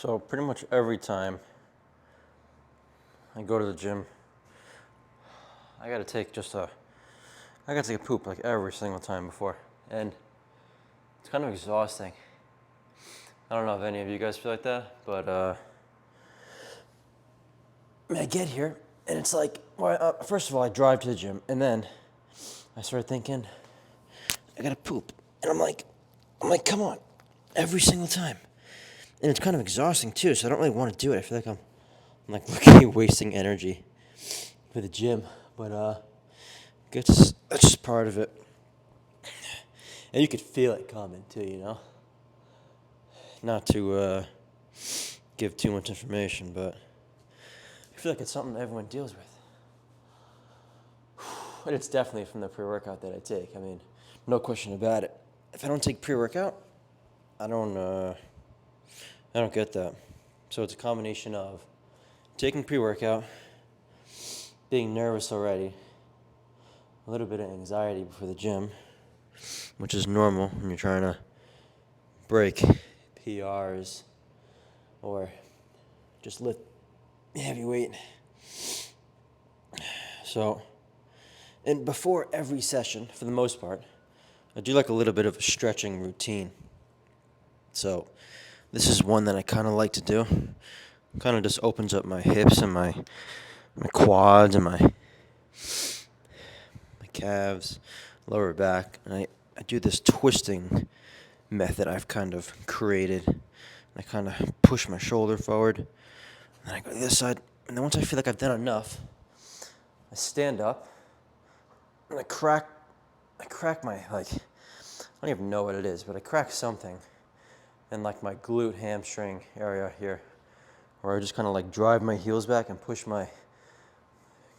So pretty much every time I go to the gym, I gotta take a poop like every single time before. And it's kind of exhausting. I don't know if any of you guys feel like that, but I get here and it's like, first of all, I drive to the gym and then I started thinking, I gotta poop. And I'm like, come on, every single time. And it's kind of exhausting too, so I don't really want to do it. I feel like I'm like looking wasting energy for the gym, but that's just part of it. And you could feel it coming too, you know. Not to give too much information, but I feel like it's something everyone deals with. And it's definitely from the pre-workout that I take. I mean, no question about it. If I don't take pre-workout, I don't get that. So it's a combination of taking pre-workout, being nervous already, a little bit of anxiety before the gym, which is normal when you're trying to break PRs or just lift heavy weight. So, and before every session, for the most part, I do like a little bit of a stretching routine. So this is one that I kind of like to do. Kind of just opens up my hips and my quads and my calves, lower back. And I do this twisting method I've kind of created. I kind of push my shoulder forward. And then I go to this side. And then once I feel like I've done enough, I stand up and I crack my, like, I don't even know what it is, but I crack something in like my glute hamstring area here, where I just kind of like drive my heels back and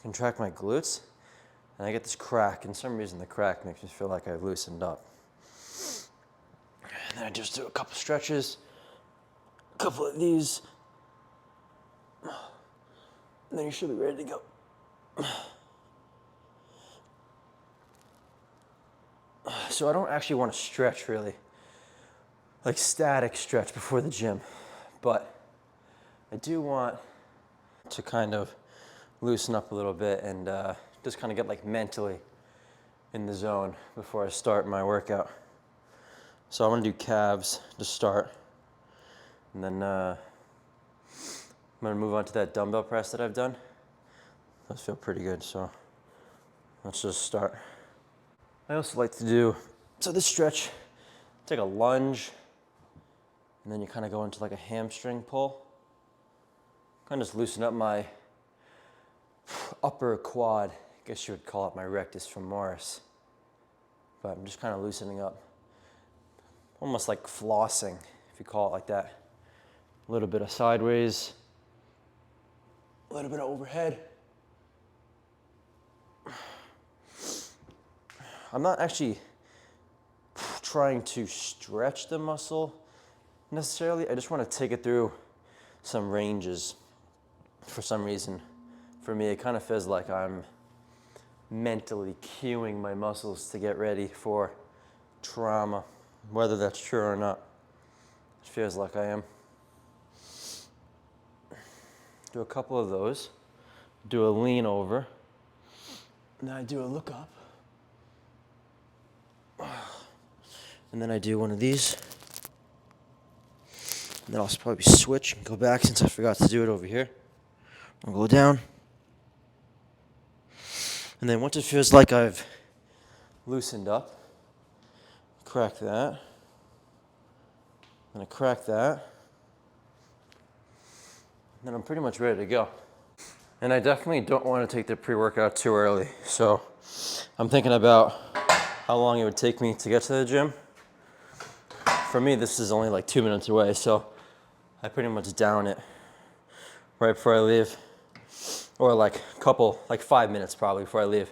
contract my glutes, and I get this crack, and for some reason the crack makes me feel like I've loosened up. And then I just do a couple stretches, a couple of these, and then you should be ready to go. So I don't actually want to stretch really, like static stretch before the gym, but I do want to kind of loosen up a little bit and just kind of get like mentally in the zone before I start my workout. So I'm gonna do calves to start, and then I'm gonna move on to that dumbbell press that I've done. Those feel pretty good, so let's just start. I also like to do, so this stretch, take a lunge, and then you kind of go into like a hamstring pull. Kind of just loosen up my upper quad, I guess you would call it my rectus femoris. But I'm just kind of loosening up. Almost like flossing, if you call it like that. A little bit of sideways, a little bit of overhead. I'm not actually trying to stretch the muscle necessarily. I just want to take it through some ranges for some reason. For me, it kind of feels like I'm mentally cueing my muscles to get ready for trauma, whether that's true or not. It feels like I am. Do a couple of those. Do a lean over. And then I do a look up. And then I do one of these. And then I'll probably switch and go back since I forgot to do it over here. I'll go down. And then once it feels like I've loosened up, crack that. And I crack that. And then I'm pretty much ready to go. And I definitely don't want to take the pre-workout too early. So I'm thinking about how long it would take me to get to the gym. For me, this is only like 2 minutes away, so I pretty much down it right before I leave. Or like 5 minutes probably before I leave.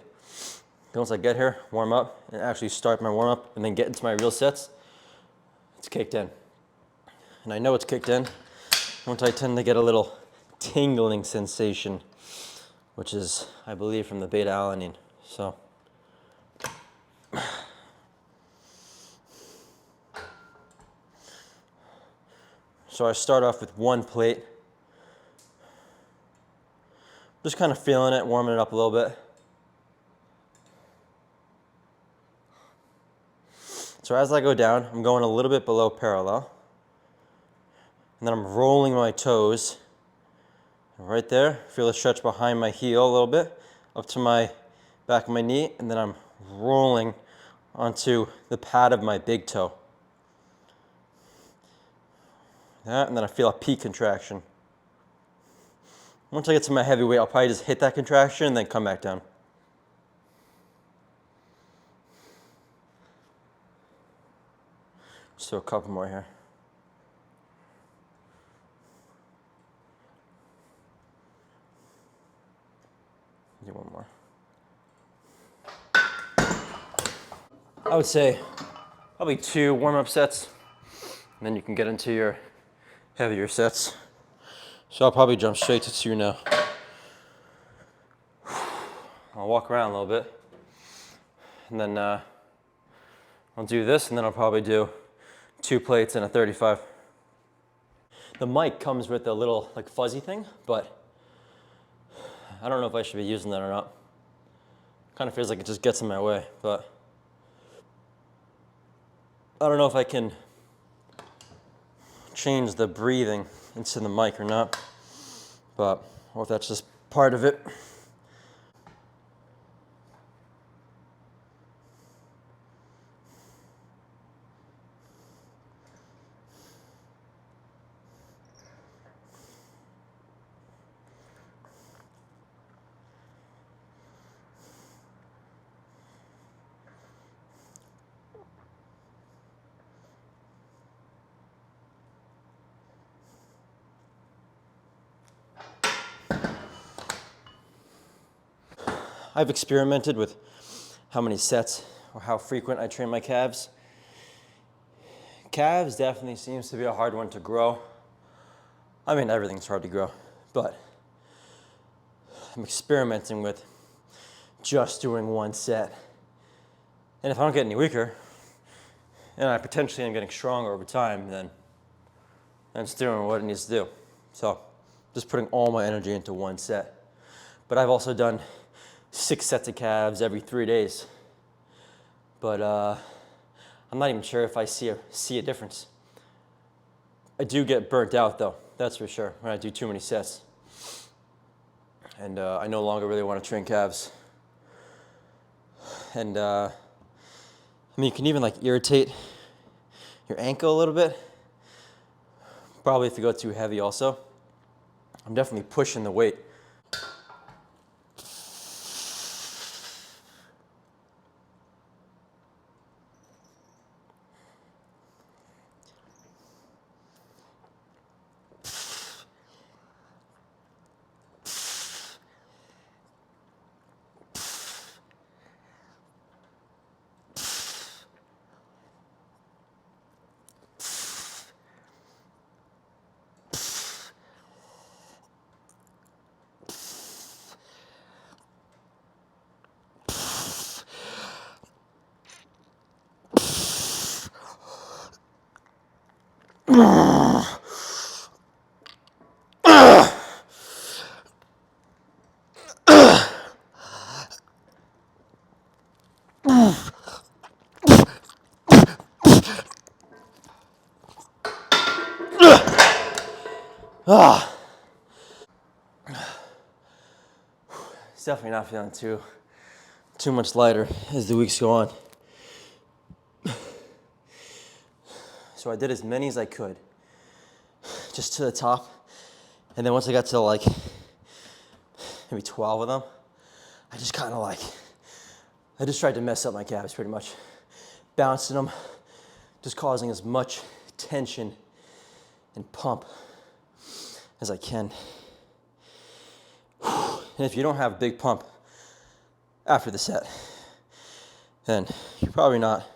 Then once I get here, warm up, and actually start my warm up, and then get into my real sets, it's kicked in. And I know it's kicked in once I tend to get a little tingling sensation, which is, I believe, from the beta-alanine. So So I start off with one plate. Just kind of feeling it, warming it up a little bit. So as I go down, I'm going a little bit below parallel. And then I'm rolling my toes. Right there, feel a stretch behind my heel a little bit, up to my back of my knee, and then I'm rolling onto the pad of my big toe. That, and then I feel a peak contraction. Once I get to my heavy weight, I'll probably just hit that contraction and then come back down. Just do a couple more here. Do one more. I would say probably 2 warm-up sets, and then you can get into your heavier sets. So I'll probably jump straight to 2 now. I'll walk around a little bit, and then I'll do this, and then I'll probably do 2 plates and a 35. The mic comes with a little like fuzzy thing, but I don't know if I should be using that or not. Kind of feels like it just gets in my way, but I don't know if I can change the breathing into the mic or not, or if that's just part of it. I've experimented with how many sets or how frequent I train my calves. Calves definitely seems to be a hard one to grow. I mean, everything's hard to grow, but I'm experimenting with just doing 1 set. And if I don't get any weaker, and I potentially am getting stronger over time, then it's doing what it needs to do. So just putting all my energy into 1 set. But I've also done 6 sets of calves every 3 days. But I'm not even sure if I see a difference. I do get burnt out though, that's for sure, when I do too many sets. And I no longer really want to train calves. And I mean, you can even like irritate your ankle a little bit. Probably if you go too heavy also. I'm definitely pushing the weight. It's definitely not feeling too much lighter as the weeks go on. So I did as many as I could, just to the top. And then once I got to like maybe 12 of them, I just kind of like, I just tried to mess up my calves pretty much. Bouncing them, just causing as much tension and pump as I can. And if you don't have a big pump after the set, then you're probably not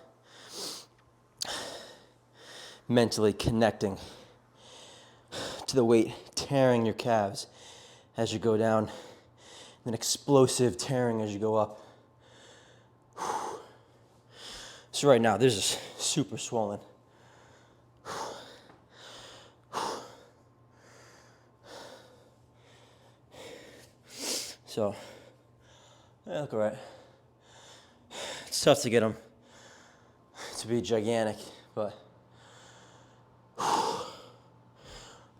mentally connecting to the weight tearing your calves as you go down, and explosive tearing as you go up. So right now, this is super swollen. So, they look all right. It's tough to get them to be gigantic, but all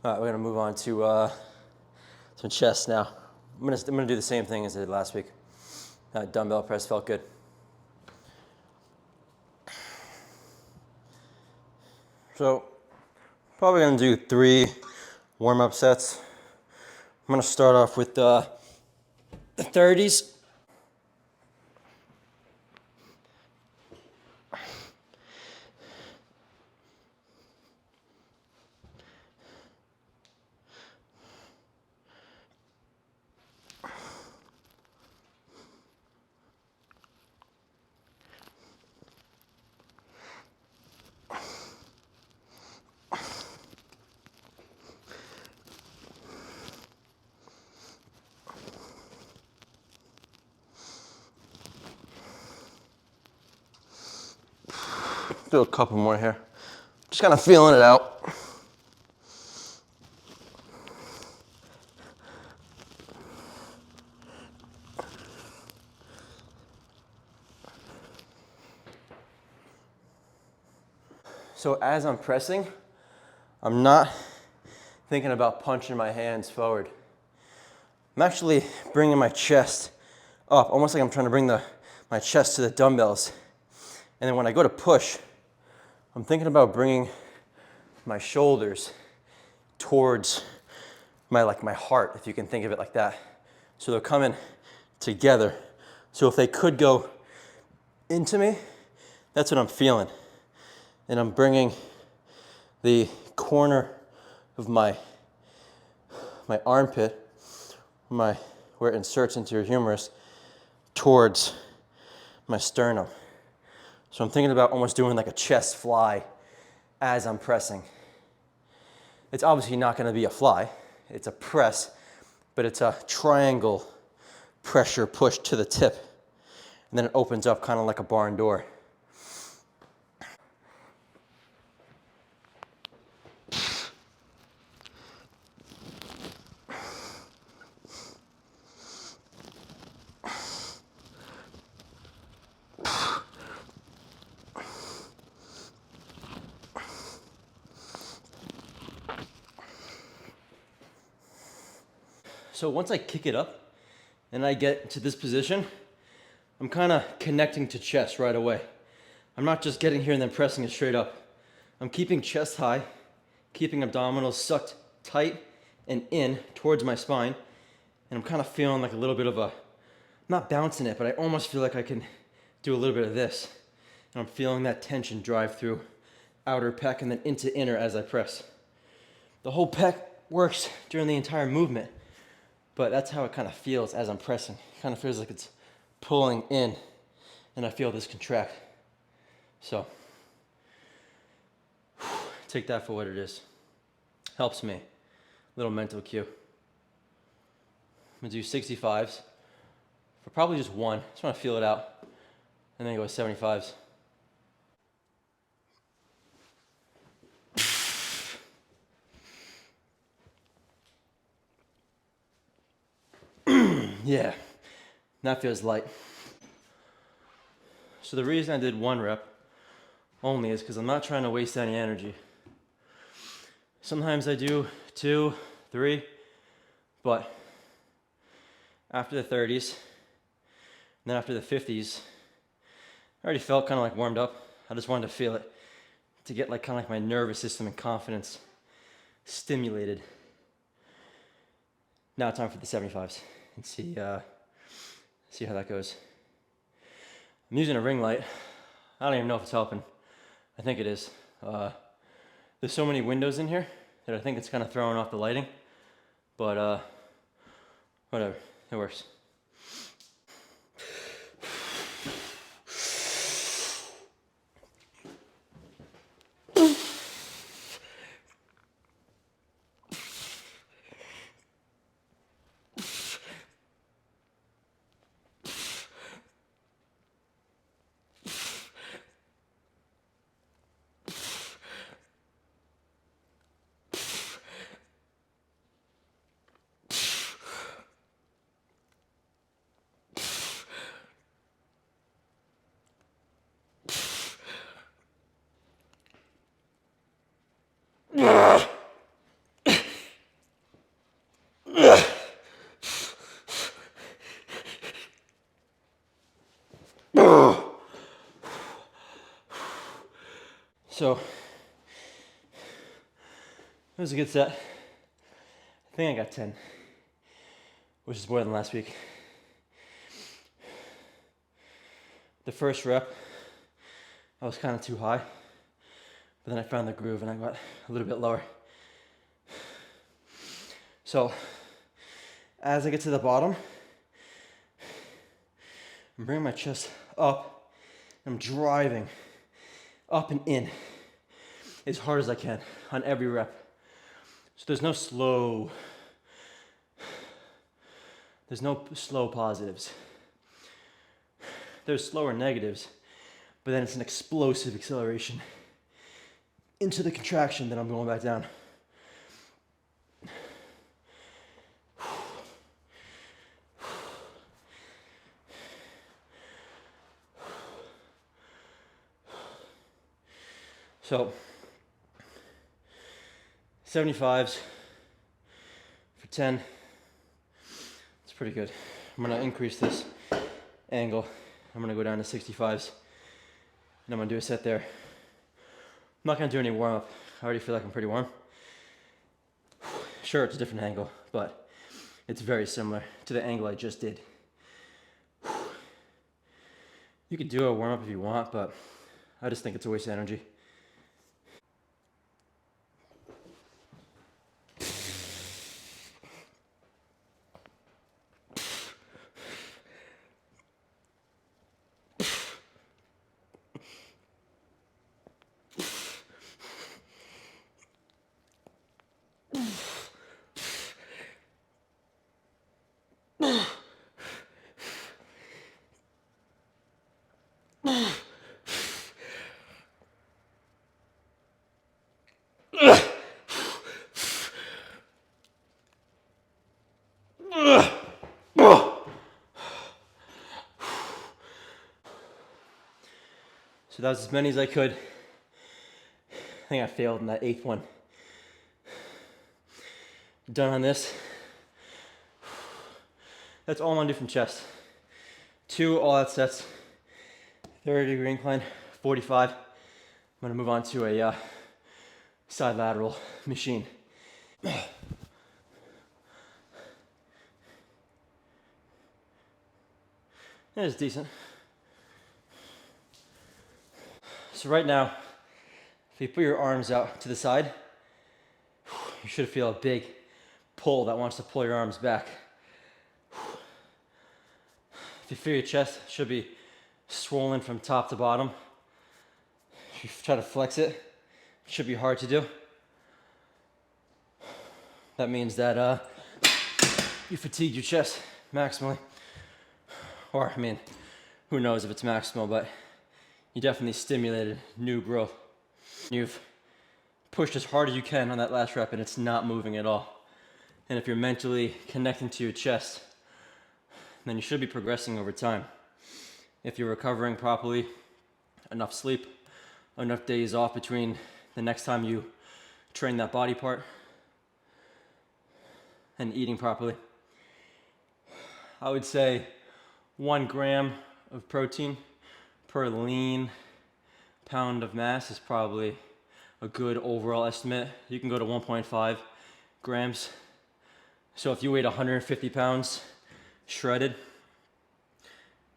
right, we're gonna move on to some chest now. I'm gonna do the same thing as I did last week. Dumbbell press felt good. So, probably gonna do 3 warm-up sets. I'm gonna start off with the 30s. Do a couple more here. Just kind of feeling it out. So as I'm pressing, I'm not thinking about punching my hands forward. I'm actually bringing my chest up, almost like I'm trying to bring my chest to the dumbbells. And then when I go to push, I'm thinking about bringing my shoulders towards my heart, if you can think of it like that. So they're coming together. So if they could go into me, that's what I'm feeling. And I'm bringing the corner of my armpit, where it inserts into your humerus, towards my sternum. So I'm thinking about almost doing like a chest fly as I'm pressing. It's obviously not going to be a fly. It's a press, but it's a triangle pressure push to the tip. And then it opens up kind of like a barn door. So once I kick it up and I get to this position, I'm kind of connecting to chest right away. I'm not just getting here and then pressing it straight up. I'm keeping chest high, keeping abdominals sucked tight and in towards my spine. And I'm kind of feeling like a little bit of a, not bouncing it, but I almost feel like I can do a little bit of this. And I'm feeling that tension drive through outer pec and then into inner as I press. The whole pec works during the entire movement, but that's how it kind of feels as I'm pressing. It kind of feels like it's pulling in and I feel this contract. So take that for what it is. Helps me. Little mental cue. I'm gonna do 65s for probably just one. Just wanna feel it out. And then go with 75s. Yeah, that feels light. So the reason I did 1 rep only is because I'm not trying to waste any energy. Sometimes I do 2, 3, but after the 30s, and then after the 50s, I already felt kind of like warmed up. I just wanted to feel it, to get like kind of like my nervous system and confidence stimulated. Now time for the 75s and see how that goes. I'm using a ring light. I don't even know if it's helping. I think it is. There's so many windows in here that I think it's kind of throwing off the lighting, but whatever, it works. So it was a good set. I think I got 10, which is more than last week. The first rep, I was kind of too high, but then I found the groove and I got a little bit lower. So as I get to the bottom, I'm bringing my chest up. I'm driving up and in as hard as I can on every rep. So there's no slow positives. There's slower negatives, but then it's an explosive acceleration into the contraction that I'm going back down. So 75s for 10. It's pretty good. I'm gonna increase this angle. I'm gonna go down to 65s and I'm gonna do a set there. I'm not gonna do any warm up. I already feel like I'm pretty warm. Sure, it's a different angle, but it's very similar to the angle I just did. You could do a warm up if you want, but I just think it's a waste of energy. So that was as many as I could. I think I failed in that 8th one. Done on this. That's all I'm gonna do from chest. 2 all-out sets, 30-degree incline, 45. I'm gonna move on to a side lateral machine. That is decent. So right now, if you put your arms out to the side, you should feel a big pull that wants to pull your arms back. If you feel your chest, it should be swollen from top to bottom. If you try to flex it, it should be hard to do. That means that you fatigued your chest maximally. Or, I mean, who knows if it's maximal, but you definitely stimulated new growth. You've pushed as hard as you can on that last rep and it's not moving at all. And if you're mentally connecting to your chest, then you should be progressing over time. If you're recovering properly, enough sleep, enough days off between the next time you train that body part, and eating properly. I would say 1 gram of protein per lean pound of mass is probably a good overall estimate. You can go to 1.5 grams. So if you weighed 150 pounds shredded,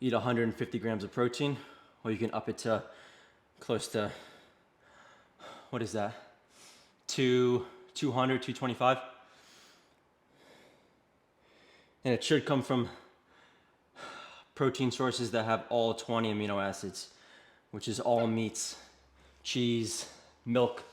eat 150 grams of protein, or you can up it to close to, what is that? 200, 225. And it should come from protein sources that have all 20 amino acids, which is all meats, cheese, milk.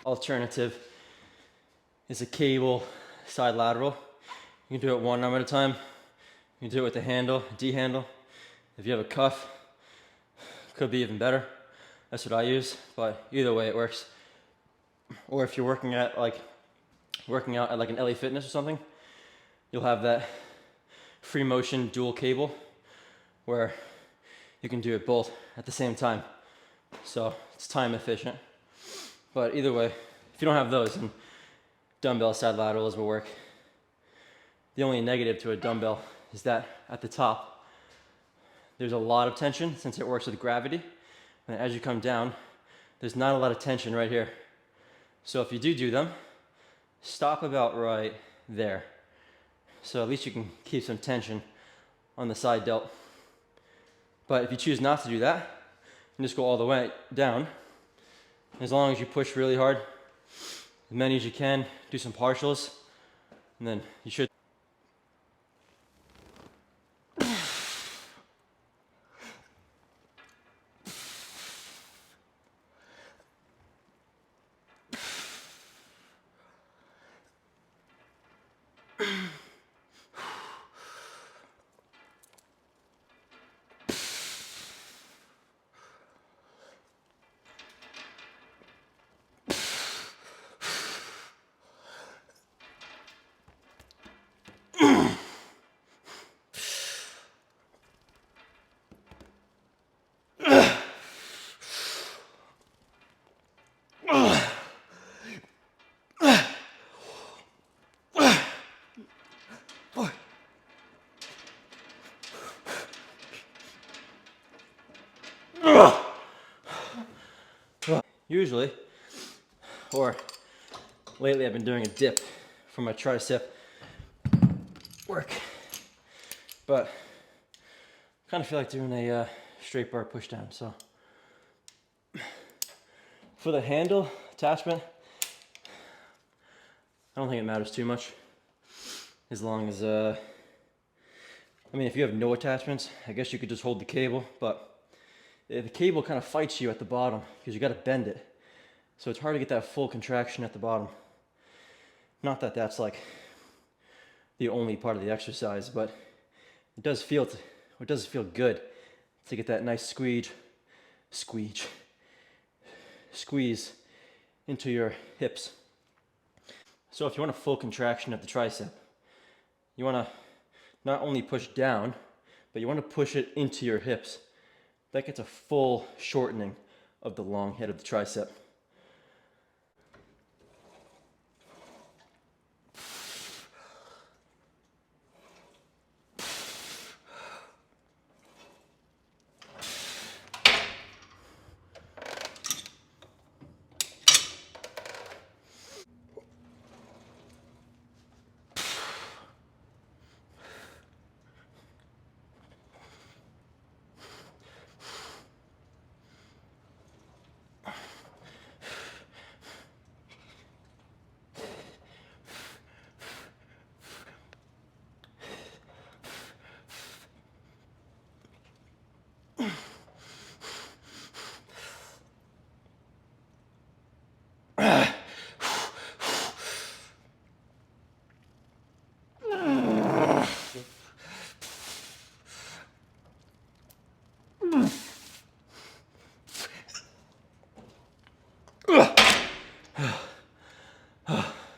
Alternative is a cable side lateral. You can do it 1 arm at a time. You can do it with the handle, D handle. If you have a cuff, could be even better. That's what I use, but either way it works. Or if you're working out at like an LA Fitness or something, you'll have that free motion dual cable where you can do it both at the same time. So it's time efficient. But either way, if you don't have those, then dumbbell side laterals will work. The only negative to a dumbbell is that at the top, there's a lot of tension since it works with gravity. And as you come down, there's not a lot of tension right here. So if you do them, stop about right there. So at least you can keep some tension on the side delt. But if you choose not to do that, and just go all the way down, as long as you push really hard, as many as you can, do some partials, and then you should. Usually, or lately I've been doing a dip for my tricep work, but I kind of feel like doing a straight bar push down. So for the handle attachment, I don't think it matters too much, as long as I mean, if you have no attachments, I guess you could just hold the cable, but the cable kind of fights you at the bottom because you got to bend it. So it's hard to get that full contraction at the bottom. Not that that's like the only part of the exercise, but it does feel good to get that nice squeeze into your hips. So if you want a full contraction of the tricep, you want to not only push down, but you want to push it into your hips. That gets a full shortening of the long head of the tricep.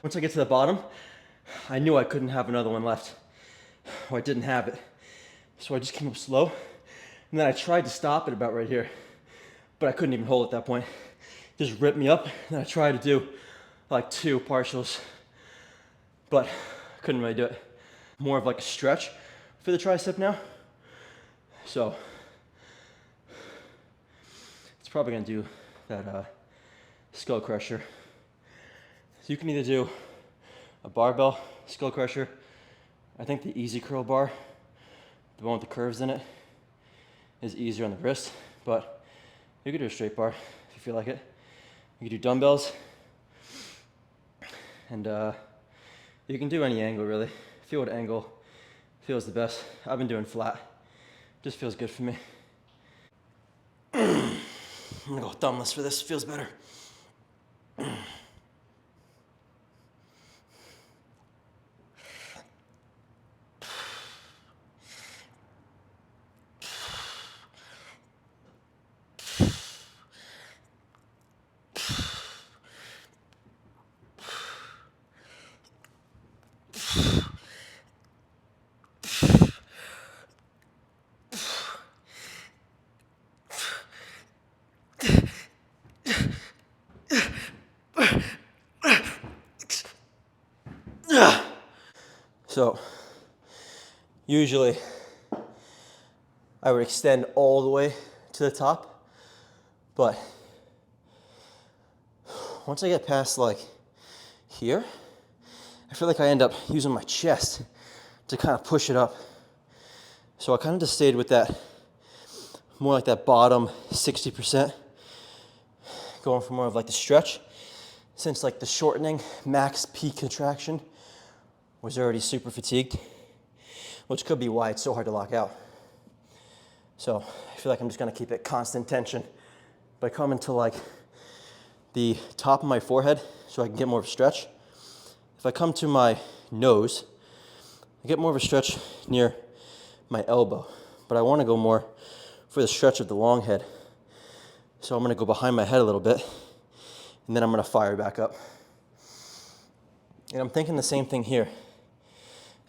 Once I get to the bottom, I knew I couldn't have another one left, or I didn't have it. So I just came up slow, and then I tried to stop it about right here, but I couldn't even hold at that point. It just ripped me up, and I tried to do like 2 partials, but I couldn't really do it. More of like a stretch for the tricep now. So it's probably gonna do that skull crusher. So you can either do a barbell skull crusher. I think the easy curl bar, the one with the curves in it, is easier on the wrist, but you could do a straight bar if you feel like it. You can do dumbbells, and you can do any angle really. Feel what angle feels the best. I've been doing flat. Just feels good for me. I'm gonna go thumbless for this, feels better. So usually I would extend all the way to the top, but once I get past like here, I feel like I end up using my chest to kind of push it up. So I kind of just stayed with that, more like that bottom 60%, going for more of like the stretch, since like the shortening max peak contraction was already super fatigued, which could be why it's so hard to lock out. So I feel like I'm just gonna keep it constant tension by coming to like the top of my forehead so I can get more of a stretch. If I come to my nose, I get more of a stretch near my elbow, but I wanna go more for the stretch of the long head. So I'm gonna go behind my head a little bit, and then I'm gonna fire back up. And I'm thinking the same thing here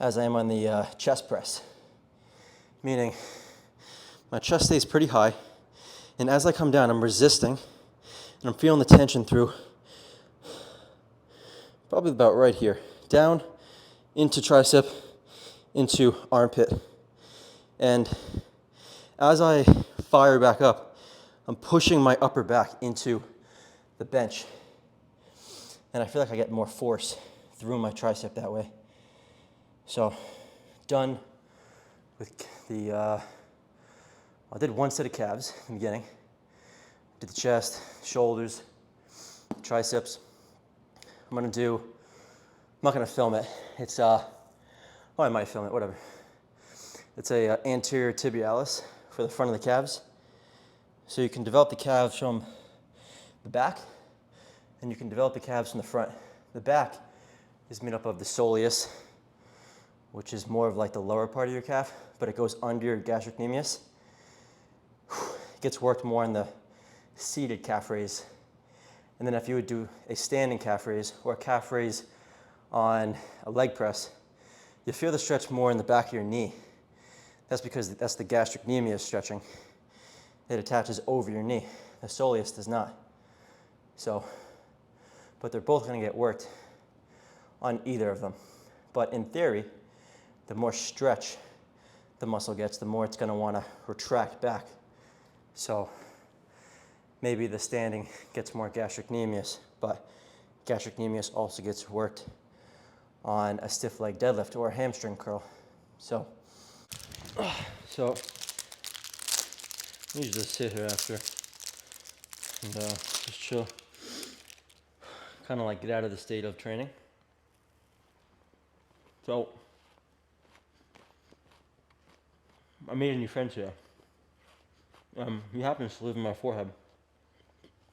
as I am on the chest press, meaning my chest stays pretty high, and as I come down, I'm resisting, and I'm feeling the tension through probably about right here, down into tricep, into armpit. And as I fire back up, I'm pushing my upper back into the bench. And I feel like I get more force through my tricep that way. So, done with the, I did one set of calves in the beginning. Did the chest, shoulders, triceps. I'm not gonna film it. It's, oh, I might film it, whatever. It's a anterior tibialis for the front of the calves. So you can develop the calves from the back, and you can develop the calves from the front. The back is made up of the soleus, which is more of like the lower part of your calf, but it goes under your gastrocnemius. It gets worked more in the seated calf raise. And then if you would do a standing calf raise or a calf raise on a leg press, you feel the stretch more in the back of your knee. That's because that's the gastrocnemius stretching. It attaches over your knee. The soleus does not. So, but they're both gonna get worked on either of them. But in theory, the more stretch the muscle gets, the more it's gonna wanna retract back. So maybe the standing gets more gastrocnemius, but gastrocnemius also gets worked on a stiff leg deadlift or a hamstring curl. So I usually just sit here after and just chill, kind of like get out of the state of training. So I made a new friend today. He happens to live in my forehead.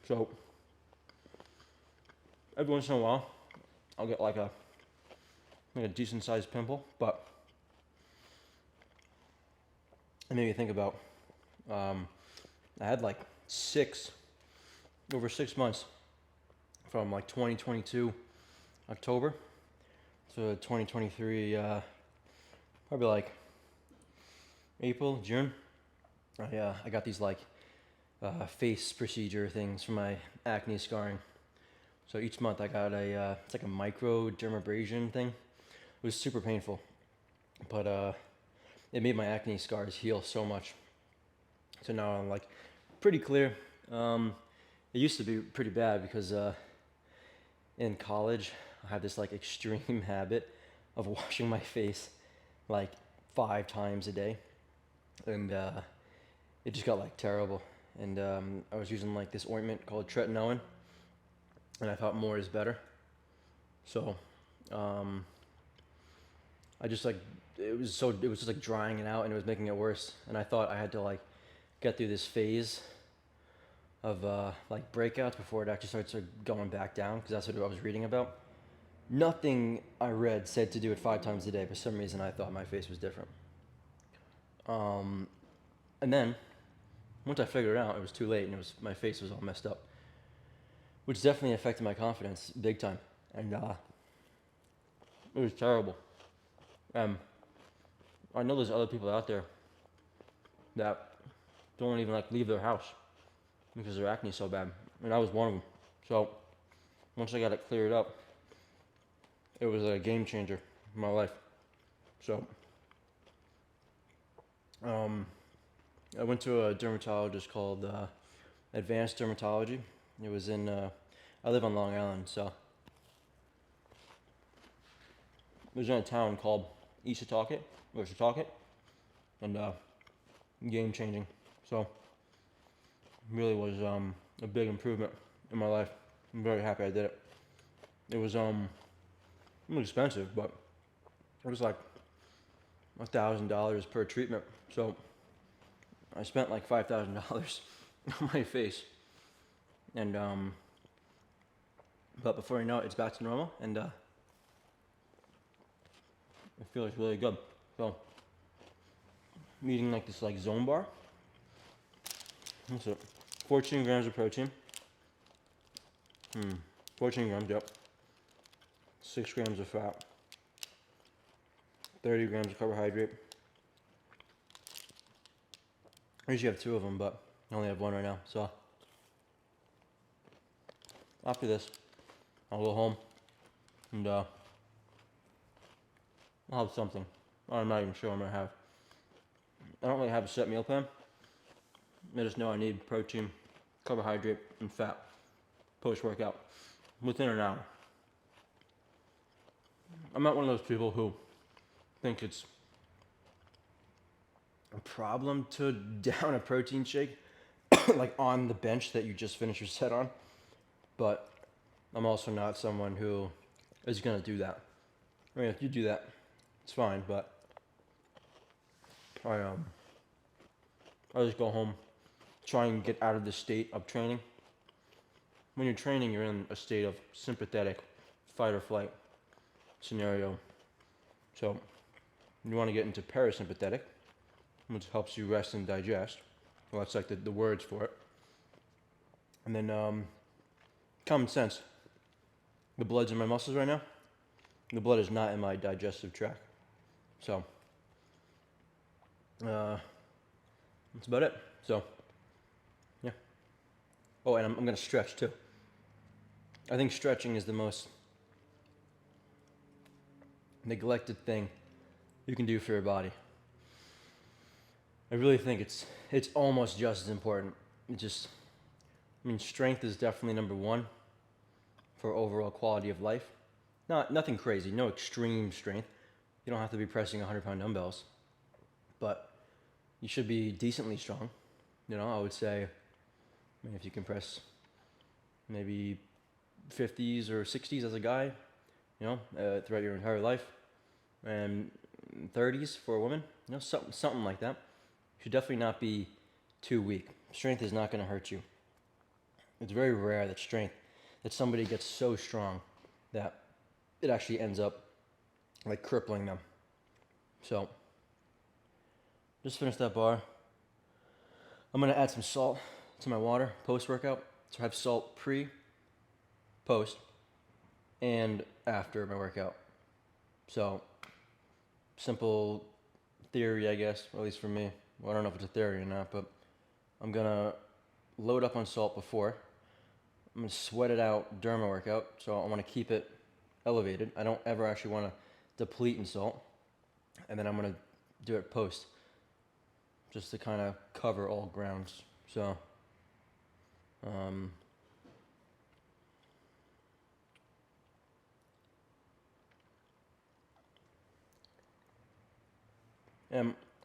So every once in a while, I'll get like a decent sized pimple, but it made me think about, I had like over 6 months from like 2022 October to 2023, probably like April, June. I got these like face procedure things for my acne scarring. So each month I got it's like a micro dermabrasion thing. It was super painful, but it made my acne scars heal so much. So now I'm like pretty clear. It used to be pretty bad because in college I had this like extreme habit of washing my face like 5 times a day, and it just got like terrible. And I was using like this ointment called tretinoin, and I thought more is better. So I just like it was just like drying it out, and it was making it worse. And I thought I had to like get through this phase of like breakouts before it actually starts going back down, because that's what I was reading about. Nothing I read said to do it 5 times a day. For some reason, I thought my face was different. And then once I figured it out, it was too late, and my face was all messed up, which definitely affected my confidence big time. And it was terrible. I know there's other people out there that don't even like leave their house because their acne is so bad, and I was one of them. So once I got it cleared up, it was a game changer in my life. So, I went to a dermatologist called Advanced Dermatology. It was in, I live on Long Island, so it was in a town called Setauket, and game changing. So, really was a big improvement in my life. I'm very happy I did it. It was expensive, but it was like $1,000 per treatment. So I spent like $5,000 on my face, and but before you know it, it's back to normal, and it feels really good. So I'm eating like this like zone bar. What's it? 14 grams of protein. 14 grams, yep. 6 grams of fat. 30 grams of carbohydrate. I usually have 2 of them, but I only have 1 right now. So after this, I'll go home and I'll have something. I'm not even sure what I'm gonna have. I don't really have a set meal plan. I just know I need protein, carbohydrate, and fat post-workout within an hour. I'm not one of those people who think it's a problem to down a protein shake like on the bench that you just finished your set on, but I'm also not someone who is gonna do that. I mean, if you do that, it's fine, but I just go home, try and get out of the state of training. When you're training, you're in a state of sympathetic fight or flight scenario. So you want to get into parasympathetic, which helps you rest and digest. Well, that's like the words for it. And then common sense. The blood's in my muscles right now. The blood is not in my digestive tract. So that's about it. So yeah. Oh, and I'm gonna stretch too. I think stretching is the most neglected thing you can do for your body. I really think it's almost just as important. Strength is definitely number 1 for overall quality of life. Nothing crazy, no extreme strength. You don't have to be pressing 100-pound dumbbells, but you should be decently strong. I would say, if you can press maybe 50s or 60s as a guy, throughout your entire life, and 30s for a woman, something like that. You should definitely not be too weak. Strength is not going to hurt you. It's very rare that somebody gets so strong that it actually ends up like crippling them. So just finished that bar. I'm going to add some salt to my water post-workout. So I have salt pre, post, and after my workout. So simple theory, I guess, or at least for me. Well, I don't know if it's a theory or not, but I'm gonna load up on salt before. I'm gonna sweat it out during my workout, so I want to keep it elevated. I don't ever actually want to deplete in salt. And then I'm gonna do it post, just to kind of cover all grounds. So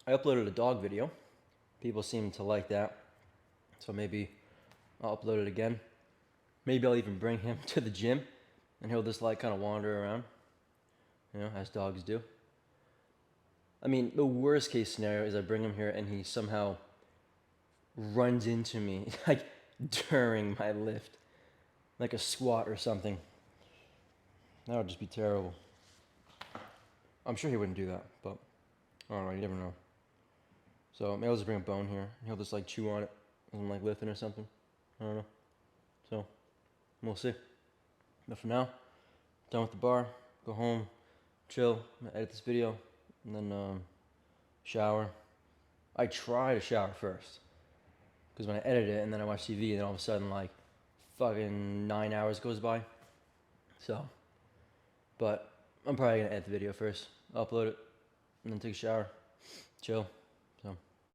I uploaded a dog video. People seem to like that, so maybe I'll upload it again. Maybe I'll even bring him to the gym, and he'll just like kind of wander around, as dogs do. The worst case scenario is I bring him here and he somehow runs into me like during my lift, like a squat or something. That would just be terrible. I'm sure he wouldn't do that, but I don't know, you never know. So maybe I'll just bring a bone here. He'll just like chew on it as I'm like lifting or something. I don't know. So we'll see. But for now, done with the bar. Go home, chill, edit this video, and then shower. I try to shower first, because when I edit it and then I watch TV, and then all of a sudden like fucking 9 hours goes by. So, but I'm probably gonna edit the video first, upload it, and then take a shower, chill.